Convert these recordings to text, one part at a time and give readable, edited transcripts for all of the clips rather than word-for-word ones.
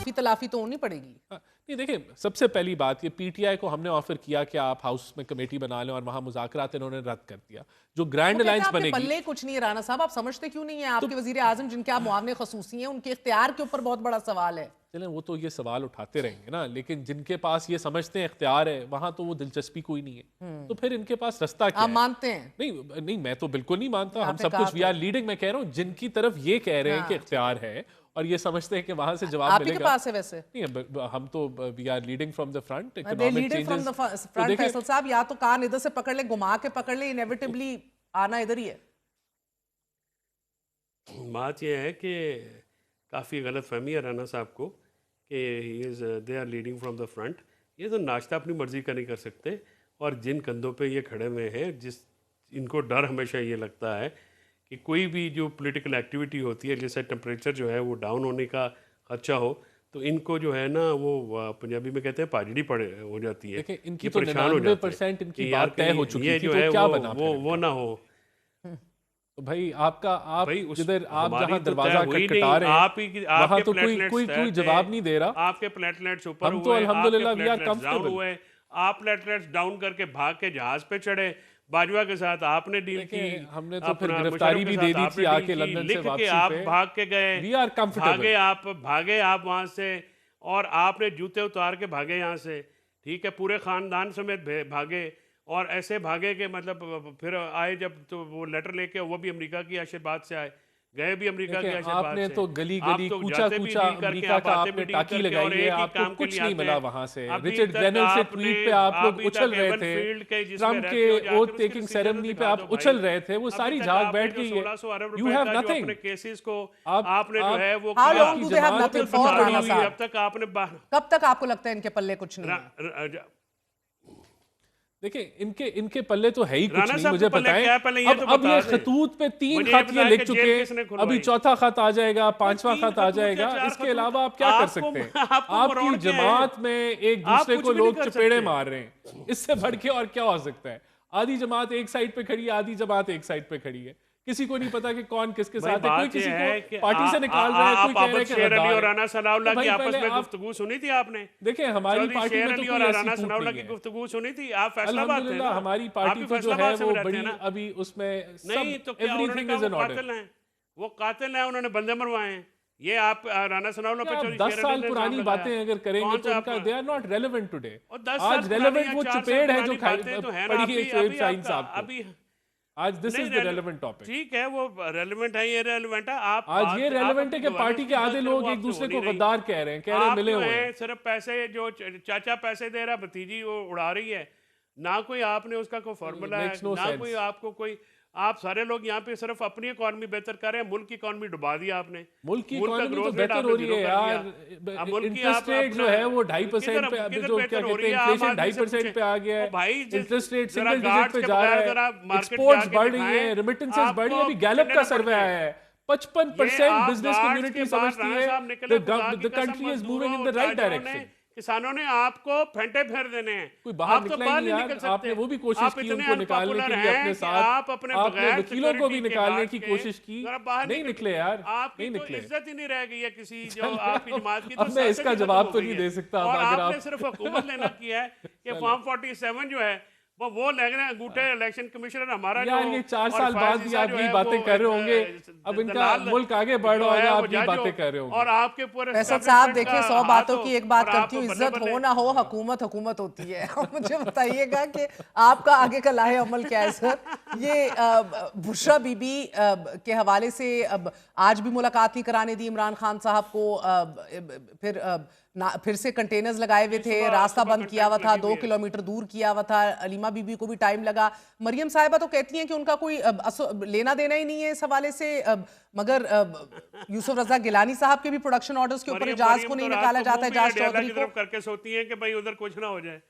माफी तलाफी तो होनी पड़ेगी। नहीं देखिए, सबसे पहली बात ये पीटीआई को हमने ऑफर किया कि आप हाउस में कमेटी बना लें और वहां मुज़ाकरात इन्होंने रद्द कर दिया। जो ग्रैंड वो कहते हैं अलायंस आपके बनेगी पल्ले कुछ नहीं है राना साहब, आप समझते क्यों नहीं है? तो आपके वजीर आजम जिनके आप मुआवने खसूसी हैं, उनके इख्तियार के ऊपर बहुत बड़ा सवाल है। चलें, वो तो ये सवाल उठाते रहेंगे ना, लेकिन जिनके पास ये समझते हैं इख्तियार है वहां तो वो दिलचस्पी कोई नहीं है, तो फिर इनके पास रास्ता क्या आप है? मानते हैं? नहीं नहीं, मैं तो बिल्कुल नहीं मानता। हम आपने सब कहा कुछ वी आर लीडिंग, मैं कह रहा हूँ जिनकी तरफ ये कह रहे हैं कि हाँ, इख्तियार है और ये समझते हैं कि वहां से जवाब आप ही के मिलेगा। पास है वैसे। नहीं, हम तो we are leading from the front. They economic lead from the changes तो फ्रंट। देखिए, फैसल साहब, या तो कान इधर से पकड़ ले, घुमा के पकड़ ले, इनएविटेबली आना इधर ही है। बात यह है कि काफ़ी गलत फहमी है राना साहब को कि he is they are leading from the front. ये तो नाश्ता अपनी मर्ज़ी का नहीं कर सकते, और जिन कंधों पे ये खड़े हुए हैं, इनको डर हमेशा ये लगता है कि कोई भी जो पॉलिटिकल एक्टिविटी होती है, जैसे टेम्परेचर जो है वो डाउन होने का खर्चा हो, तो इनको जो है ना वो पंजाबी में कहते हैं पाजड़ी पड़े हो जाती है। देखिए इनकी ये तो परेशान हो जाते हैं 99% इनकी कि यार बात तय हो कहीं चुकी ये थी, जो तो है क्या बना वो फिर वो इनका? ना हो। तो भाई आपका आप भाई उस जिधर आप हमारी जहां तो दरवाजा तय हुई खटखटा नहीं, रहे हैं आप ही वहां आपके तो कोई प्लेटलेट्स कोई तय कोई थे, जवाब नहीं दे रहा। आपके प्लेटलेट्स ऊपर हम तो हुए, अल्हम्दुलिल्लाह आपके we are platelets down comfortable. हुए, आप प्लेटलेट्स डाउन करके भाग के जहाज पे चढ़े, बाजवा के साथ आपने डील की, देखिए हमने तो फिर अपना गिरफ्तारी मुशर्रफ के भी दे साथ दी आपने थी डील आके की, लंदन से लिख के वापसी आप पे। भाग के गए, वी आर कंफर्टेबल। भागे आप वहां से, और आपने जूते उतार के भागे यहाँ से, ठीक है, पूरे खानदान समेत भागे, और ऐसे भागे कि मतलब फिर आए जब तो वो लेटर लेके, वो भी अमेरिका की आशीर्वाद से आए, गए भी अमेरिका की आशीर्वाद आपने से। तो गली आप गली तो कूचा जाते भी कूचा डील करके, अमेरिका आप का आते भी आपने डील टाकी करके, और लगाई है, एक ही आपको काम के कुछ लिए नहीं आते मिला हैं। वहां से। अभी रिचर्ड तक ग्रेनल से आपने ट्वीट पे आप लोग अभी उछल तक रहे एवन थे, फील्ड के जिसमें ट्रम्प रहते के हो, जाकर ओथ उसकी टेकिंग रसीदें सेरेमनी पे दिखा आप दो भाई। उछल रहे थे, वो अभी सारी तक झाग आपने बैठ जो गई है। 1600 अरब यू रुपए हैव का जो नथिंग। अपने केसेस को आप आपने जो है वो How किया, long do they have Jamaat nothing पे for, बता राना रही है, साहब? अब तक आपने कब तक आपको लगता है इनके पल्ले कुछ नहीं है? देखिए इनके पल्ले तो है ही कुछ राना नहीं। साहब मुझे के पल्ले बताएं, क्या है, पहले ये तो अब बता ये दें। खतूत पे 3 मुझे ये खत ये बताएं लिख कि चुके जेल हैं, किसने अभी खुलवाई? चौथा खत आ जाएगा, 5वां तीन खत आ खतूत है, जाएगा। 4 इसके खतूत। अलावा आप क्या कर सकते हैं? आपको मरोड़ आपकी के आए हैं। जमात में एक आप दूसरे कुछ को भी नहीं लोग कर चपेड़े सकते। मार रहे हैं, इससे बढ़ के और क्या हो सकता है? आधी जमात एक साइड पे खड़ी है, आधी जमात एक साइड पे खड़ी है, किसी को नहीं पता कि कौन किसके भाई साथ है। कोई बात किसी ये है को कि पार्टी से निकाल रहा है, कोई आप कह रहा है आबद कि शेर अली गद्दार और है। राना सनाउल्लाह तो की भाई आपस पहले में आप गुफ्तगू सुनी थी आपने? देखिए हमारी चौधरी पार्टी शेर में तो अली कोई और ऐसी राना फूट सनाउल्लाह नहीं की है। गुफ्तगू सुनी थी? आप फैसलाबाद थे ना? अल्हम्दुलिल्लाह हमारी आप पार्टी भी तो जो है फैसलाबाद से वो रहते बड़ी हैं ना? अभी उसमें नहीं सब तो क्या उन्होंने एवरीथिंग कहा इज वो इन ऑर्डर। कातिल हैं, वो कातिल हैं, उन्होंने बंदे मरवाए हैं। ये आप राना सनाउल्लाह पे आप चौधरी 10 शेर अली साल ने पुरानी इल्जाम बातें लगाया। अगर करेंगे कौन तो सा उनका आप- they are not relevant today. और 10 साल आज पुरानी रेलेवेंट या वो 4 साल चपेड़ है जो पुरानी बातें तो है ना। पड़ी है शोएब शाहीन आपका साहब को। अभी आज दिस नहीं इज द रेलेवेंट टॉपिक। ठीक है, वो रेलेवेंट है, ये रेलेवेंट है। आप आज ये रेलेवेंट है कि अपनी पार्टी के गवर्नेंस आधे की लोग बात एक करो, दूसरे वो को नहीं रही। गद्दार कह रहे हैं, कह रहे हैं आप मिले जो हुए हैं हैं। सिर्फ पैसे, जो चाचा पैसे दे रहा, भतीजी वो उड़ा रही है ना, कोई आपने उसका कोई फॉर्मूला है makes no ना, sense. कोई आपको कोई, आप सारे लोग यहाँ पे सिर्फ अपनी इकॉनमी बेहतर कर रहे हैं, मुल्क की इकॉनमी डुबा दी आपने। मुल्क की का इकोनॉमी तो growth rate बेहतर आपने हो रही है zero कर यार। दिया। अब मुल्क की इंटरेस्ट आप रेट जो अपना- है वो 2.5% पे, अभी किधर जो बेहतर क्या हो कहते रही हैं है? आम इन्फ्लेशन आदमी से 2.5% पे आ गया पूछें। है। और भाई इंटरेस्ट रेट जरा सिंगल डिजिट गार्ड्स पे के जा बगैर रहा जरा है, मार्केट एक्सपोर्ट्स जाके बढ़ रही है, दिखाएं, रेमिटेंसेस बढ़ रही है। अभी आपको गैलप कितने का नंबर सर्वे पे? आया है, 55% आप बिजनेस गार्ड्स कम्युनिटी के बाद समझती राणा है साहब निकले, खुदा की द कसम, कंट्री इज मूविंग इन मजदूरों, द राइट ताजरों ने, डायरेक्शन। किसानों ने आपको फेंटे फेर देने हैं। कोई बाहर आप तो निकला ही बाहर नहीं नहीं यार। निकल सकते। आपने वो भी कोशिश आप की इतने उनको निकालने के unpopular लिए अपने हैं कि साथ, आप अपने आपने बगैर वकीलों को भी security के निकालने गार्ड की के कोशिश की, जरा बाहर नहीं निकले यार, आपकी नहीं तो निकले। इज्जत ही नहीं रह गई है किसी जो आपकी जमात की। तो अब मैं सियासत इसका ही खत्म जवाब हो तो गई नहीं है। दे सकता। और अगर आपने आप सिर्फ हुकूमत लेना किया है कि फॉर्म 47 जो है वो लग रहे हैं अंगूठे इलेक्शन कमिश्नर हमारा यार जो, ये 4 और साल बाद फैज भी ईसा आप जो ये है बातें वो कर रहे होंगे। अब इनका दलाल मुल्क आगे बढ़ जो रहा है होगा, वो आप ये जज बातें हो। कर रहे होंगे। और आपके पूरे फैसल साहब establishment देखिए, का 100 बातों हाथ की हो, एक बात और करती हूँ, आपको इज्जत बल्ले हो ना हो, हुकूमत हुकूमत होती है। और मुझे बताइएगा कि आपका आगे का लाहे अमल क्या है सर? ये बुशरा बीबी के हवाले से अब आज भी मुलाकात नहीं कराने दी इमरान खान साहब को। फिर से कंटेनर्स लगाए हुए थे, रास्ता बंद किया हुआ था, 2 किलोमीटर दूर किया हुआ था। अलीमा बीबी को भी टाइम लगा। मरियम साहिबा तो कहती हैं कि उनका कोई लेना देना ही नहीं है इस हवाले से। मगर यूसुफ रजा गिलानी साहब के भी प्रोडक्शन ऑर्डर्स के ऊपर इजाज को नहीं निकाला जाता है, इजाज चौधरी को करके सोती हैं कि भाई उधर कुछ ना हो जाए।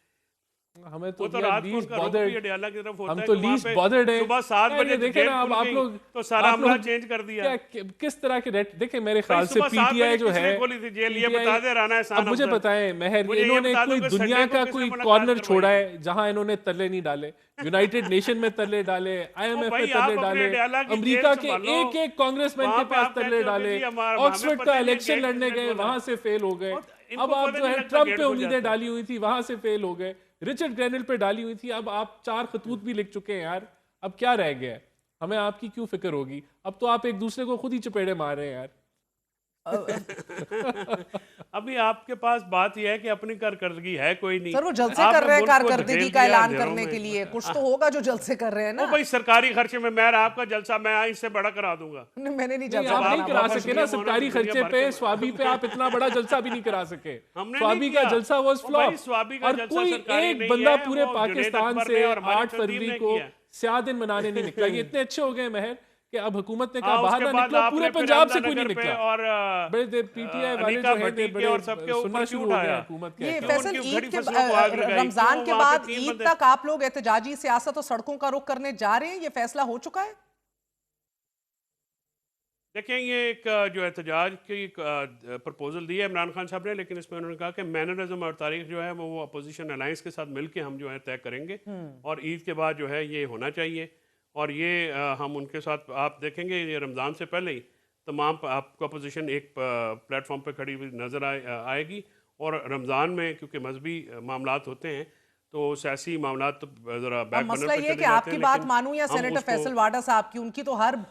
हमें तो वो तो यार रात को least उनका रुख bothered- भी अडियाला की तरफ होता हम है तो कि वहाँ least पे bothered हैं। सुबह 7 यार, बजे ये देखें जेल ना, अब खुल आप गई, लोग तो सारा आप मामला लोग चेंज कर दिया। किस तरह के देखें, मेरे भाई ख्याल से सुबह 7 पीटीआई बजे जो है किसने खोली थी जेल, ये PTI बता दे राना एहसान अब मुझे अफजल। बताएं महर, मुझे ये इन्होंने बता दो कोई कि दुनिया संडे को का किसने कोई मुलाकात कॉर्नर करवाई छोड़ा थी? है जहां इन्होंने तल्ले नहीं डाले। यूनाइटेड नेशन में तल्ले डाले, IMF भाई में तल्ले आप अपने डाले, अडियाला की अमेरिका जेल के संभालो। एक एक कांग्रेसमैन वहाँ के पे पास आप तल्ले कहते हो कि डाले, जी हमें ऑक्सफोर्ड पता का ही नहीं इलेक्शन गेट लड़ने किसने गए, खोला। वहां से फेल हो गए। और इनको अब आप पता जो नहीं है लगता ट्रंप गेट पे खुल उम्मीदें जाता है। डाली हुई थी, वहां से फेल हो गए। रिचर्ड ग्रेनल पे डाली हुई थी, अब आप 4 खतूत भी लिख चुके हैं यार। अब क्या रह गया है? हमें आपकी क्यों फिक्र होगी? अब तो आप एक दूसरे को खुद ही चपेड़े मार रहे हैं यार। अभी आपके पास बात यह है कि अपनी कारकर्दगी है कोई नहीं। सर वो जलसे आपने कर रहे हैं मुल्क को कारकर्दगी धकेल का दिया ऐलान अंधेरों करने में। के लिए, कुछ तो होगा जो जलसे कर रहे हैं वो ना। भाई सरकारी खर्चे में मैं आपका जलसा मैं इससे बड़ा करा दूंगा। मैंने नहीं नहीं, जलसा आप नहीं करना करा बाबा। सके ना सरकारी खर्चे पे, स्वाबी पे आप इतना बड़ा जलसा भी नहीं करा सके। हमने स्वाबी नहीं का किया। जलसा वाज वो भाई फ्लॉप। स्वाबी का और जलसा कोई सरकारी एक नहीं बंदा है, पूरे वो जुनैद पाकिस्तान अकबर से ने और हमारी 8 तंजीम फरवरी ने को किया। स्याह दिन मनाने नहीं निकला। ये इतने अच्छे हो गए महर कि अब हुकूमत ने कहा हाँ, बाहर उसके ना बाद निकलो, पूरे आपने फिर पंजाब से कोई नहीं अहमदनगर पे निकला। और बड़े पीटीआई वाले अनिका जो हैं भट्टी के बड़े और सबके सुनना ऊपर क्यों शुरू हो गए उठाया? हुकूमत के ये अहकाम। फैसल उनकी ईद घड़ी के फसलों को आग लगाई, रमजान क्यों के वहाँ पे बाद 3 ईद बंदे? तक आप लोग एहतजाजी सियासत और सड़कों का रुख करने जा रहे हैं, ये फैसला हो चुका है? देखें ये एक जो एहतजाज की प्रपोजल दी है इमरान खान साहब ने, लेकिन इसमें उन्होंने कहा कि मैनरिज्म और तारीख जो है वो अपोजिशन अलायंस के साथ मिलके हम जो है तय करेंगे और ईद के बाद जो है ये होना चाहिए। और ये हम उनके साथ आप देखेंगे ये रमज़ान से पहले ही तमाम आपको अपोजिशन एक प्लेटफॉर्म पे खड़ी हुई नज़र आएगी। और रमज़ान में क्योंकि मजहबी मामलात होते हैं तो सियासी मामलात तो ज़रा अब बैक बर्नर मसला पे ये है चले कि जाते आपकी हैं, बात लेकिन मानूं या हम सेनेटर उसको- फैसल वाडा साहब की,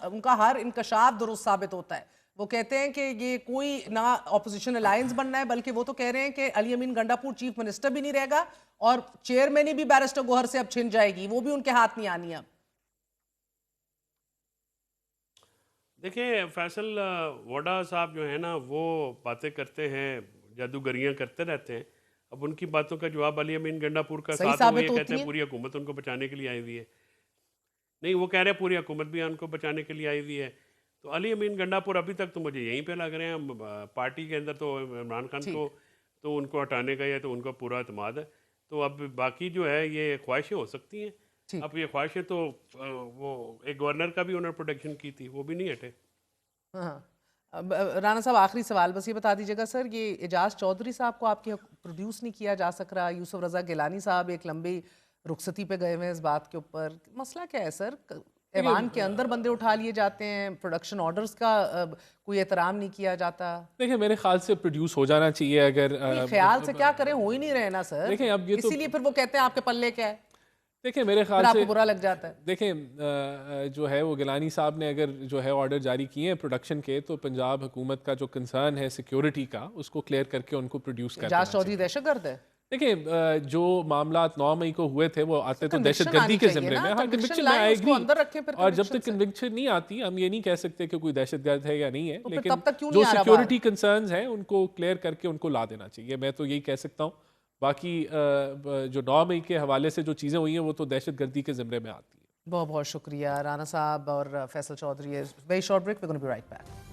उनका हर इंकशाफ दुरुस्त साबित होता है। वो कहते हैं कि ये कोई ना ऑपोजिशन अलायंस बनना है, बल्कि वो तो कह रहे हैं कि अली अमीन गंडापुर चीफ मिनिस्टर भी नहीं रहेगा और चेयरमैन भी बैरिस्टर गोहर से अब छिन जाएगी, वो भी उनके हाथ नहीं आनी अब। देखिए फैसल वोडा साहब जो है ना वो बातें करते हैं, जादूगरियां करते रहते हैं। अब उनकी बातों का जवाब अली अमीन गंडापुर का सही साथ वो साबित ये होती कहते हैं हैं। पूरी हुकूमत उनको बचाने के लिए आई हुई है। नहीं, वो कह रहे हैं पूरी हुकूमत भी उनको बचाने के लिए आई हुई है। तो अली अमीन गंडापुर अभी तक तो मुझे यहीं पे लग रहे हैं। पार्टी के अंदर तो इमरान खान ठीक। को तो उनको हटाने का या तो उनका पूरा अतमाद है। तो अब बाकी जो है ये ख्वाहिशें हो सकती हैं। ठीक। अब ये ख्वाहिशें तो वो एक गवर्नर का भी उन्होंने प्रोटेक्शन की थी, वो भी नहीं हटे। हाँ। अब राना साहब आखिरी सवाल बस ये बता दीजिएगा सर, ये एजाज चौधरी साहब को आपके प्रोड्यूस नहीं किया जा सक रहा, यूसुफ रजा गिलानी साहब एक लंबी रुखसती पे गए हुए हैं इस बात के ऊपर, मसला क्या है सर? ऐवान के अंदर बंदे उठा लिए जाते हैं, प्रोडक्शन ऑर्डर्स का कोई एहतराम नहीं किया जाता। देखिए मेरे ख्याल से प्रोड्यूस हो जाना चाहिए अगर ये ख्याल से क्या करें, हो ही नहीं रहे ना सर। देखें, अब ये तो- इसीलिए फिर वो कहते हैं आपके पल्ले क्या है, देखिए मेरे फिर ख्याल आपको से बुरा लग जाता है। देखें जो है वो गिलानी साहब ने अगर जो है ऑर्डर जारी किए हैं प्रोडक्शन के, तो पंजाब हुकूमत का जो कंसर्न है सिक्योरिटी का उसको क्लियर करके उनको प्रोड्यूस कर देना एजाज चौधरी चाहिए। दहशतगर्द है। देखिए जो मामलात 9 मई को हुए थे वो आते तो conviction दहशतगर्दी आनी के चाहिए ज़िम्मे ना, में। हाँ, conviction कन्विक्शन लाएं, में उसको अंदर रखें फिर और जब तक conviction से। कन्विक्शन नहीं आती हम ये नहीं कह सकते कि कोई दहशतगर्द है या नहीं है, तो फिर लेकिन तब तक क्यों जो नहीं आ रहा सिक्योरिटी कंसर्न्स हैं उनको क्लियर करके उनको ला देना चाहिए। मैं तो यही कह सकता हूँ। बाकी जो 9 मई के हवाले से जो चीज़ें हुई हैं वो तो दहशतगर्दी के ज़िम्मे में आती है। बहुत बहुत शुक्रिया राना साहब और Faisal Chaudhry. Very short break, we gonna be right back.